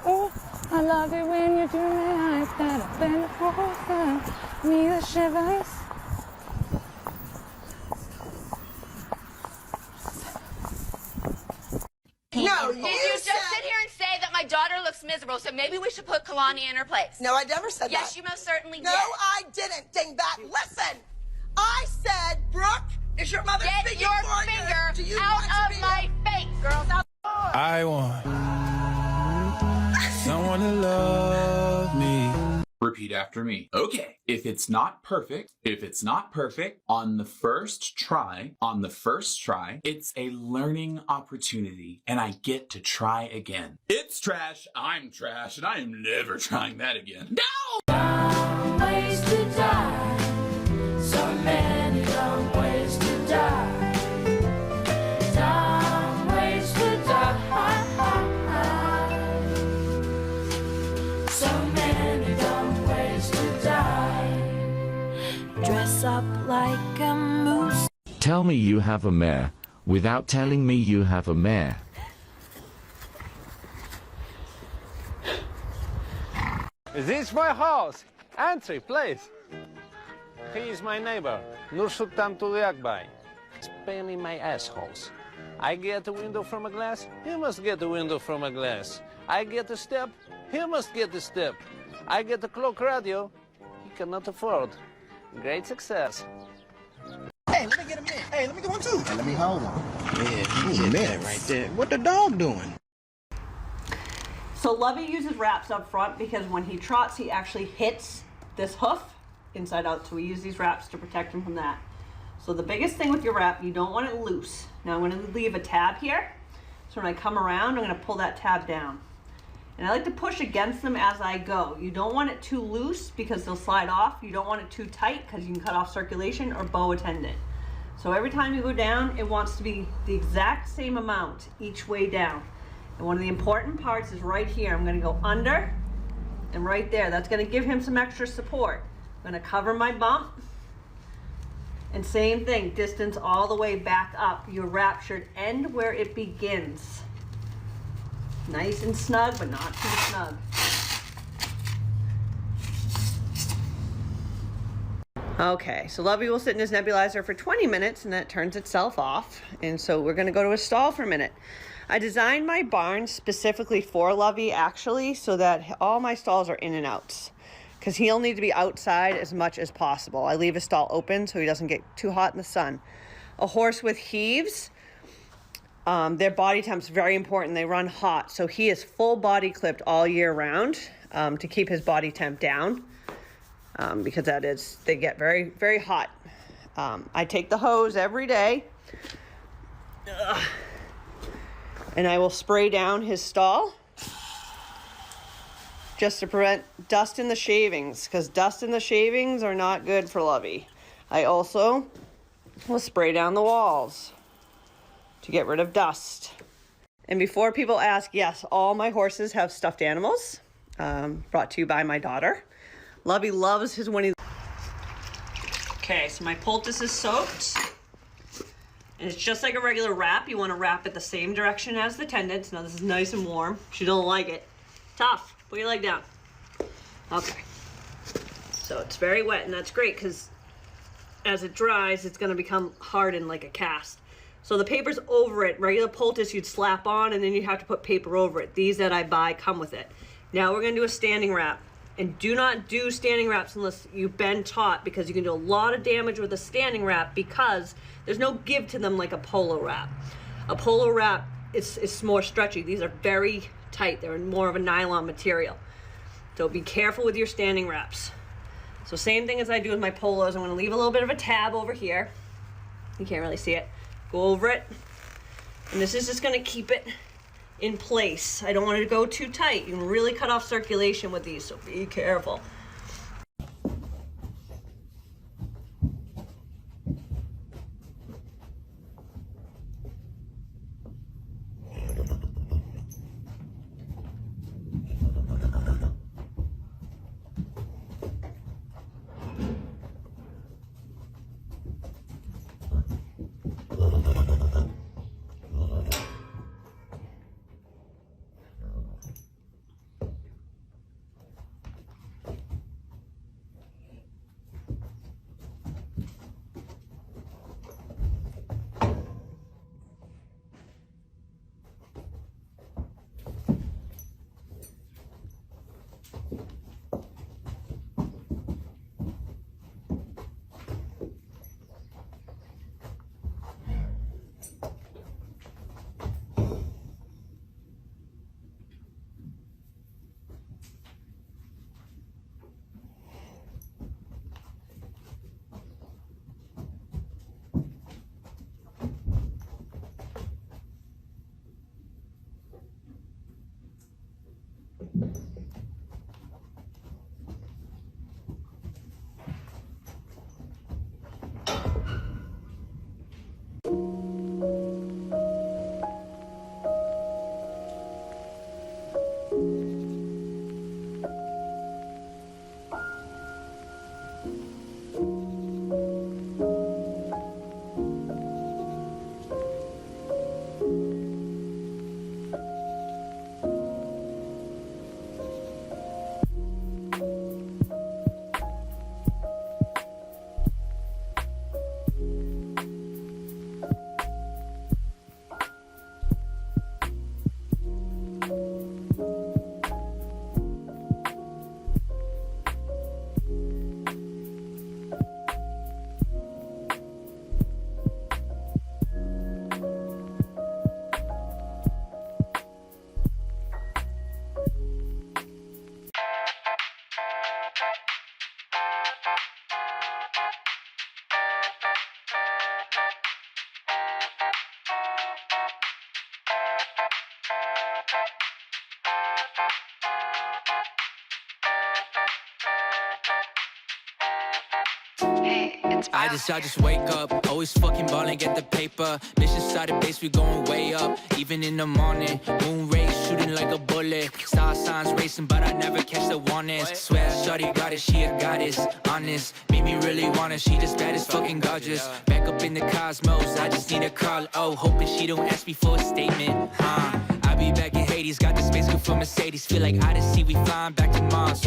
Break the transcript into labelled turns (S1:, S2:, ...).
S1: Oh, I love it when you do me like that. I've been the whole time. Me the shivers.
S2: No,
S3: Did you just sit here and say that my daughter looks miserable, so maybe we should put Kalani in her place?
S2: No, I never said that.
S3: Yes, you most certainly did.
S2: No, I didn't, dingbat. Listen, I said, Brooke, is your mother
S3: Get
S2: speaking
S3: your
S2: for
S3: finger
S2: you? Do you
S3: out
S2: want to
S3: of
S2: be
S3: my face, girls. Out.
S4: I want someone to love me.
S5: Repeat after me. Okay. If it's not perfect, on the first try, it's a learning opportunity and I get to try again. It's trash, I'm trash, and I am never trying that again. No!
S6: Dumb ways to die. So many dumb ways to die. Dumb ways to die. So many dumb ways to die. Dress up like a moose.
S7: Tell me you have a mare, without telling me you have a mare.
S8: Is this my house? Answer, please. He is my neighbor, Nur Sultan Tuliakbay. Spelling my assholes. I get a window from a glass, he must get a window from a glass. I get a step, he must get a step. I get a clock radio, he cannot afford. Great success.
S9: Hey, let me get him in. Hey, let me get one too. Hey, let me hold him. Yeah, that right there. What the dog doing?
S10: So Lovey uses wraps up front because when he trots, he actually hits this hoof inside out. So we use these wraps to protect him from that. So the biggest thing with your wrap, you don't want it loose. Now I'm going to leave a tab here. So when I come around, I'm going to pull that tab down. And I like to push against them as I go. You don't want it too loose because they'll slide off. You don't want it too tight because you can cut off circulation or bow a tendon. So every time you go down, it wants to be the exact same amount each way down. And one of the important parts is right here. I'm going to go under and right there. That's going to give him some extra support. I'm going to cover my bump. And same thing, distance all the way back up. Your wrap should end where it begins. Nice and snug, but not too snug. Okay, so Lovey will sit in his nebulizer for 20 minutes and that turns itself off. And so we're gonna go to a stall for a minute. I designed my barn specifically for Lovey actually, so that all my stalls are in and outs. Because he'll need to be outside as much as possible. I leave a stall open so he doesn't get too hot in the sun. A horse with heaves, their body temp's very important. They run hot, so he is full body clipped all year round to keep his body temp down because they get very, very hot. I take the hose every day and I will spray down his stall just to prevent dust in the shavings, because dust in the shavings are not good for Lovey. I also will spray down the walls to get rid of dust. And before people ask, yes, all my horses have stuffed animals, brought to you by my daughter. Lovey loves his Winnie. Okay, so my poultice is soaked. And it's just like a regular wrap. You want to wrap it the same direction as the tendons. Now this is nice and warm. She don't like it. Tough. Put your leg down. Okay. So it's very wet, and that's great because as it dries, it's going to become hardened like a cast. So the paper's over it. Regular poultice you'd slap on, and then you have to put paper over it. These that I buy come with it. Now we're going to do a standing wrap. And do not do standing wraps unless you've been taught, because you can do a lot of damage with a standing wrap because there's no give to them like a polo wrap. A polo wrap is more stretchy. These are very tight. They're more of a nylon material. So be careful with your standing wraps. So same thing as I do with my polos. I'm going to leave a little bit of a tab over here. You can't really see it. Go over it. And this is just going to keep it in place. I don't want it to go too tight. You can really cut off circulation with these, so be careful.
S11: I just wake up, always fucking ballin', get the paper. Mission started base, we going way up. Even in the morning, moon rays shooting like a bullet. Star signs racing, but I never catch the warnings. Swear, shorty got it, she a goddess. Honest, made me really want her, she just bad as fucking gorgeous. Back up in the cosmos, I just need a call. Oh, hoping she don't ask me for a statement. I be back in Hades, got the space good for Mercedes. Feel like Odyssey, we flying back to Mars.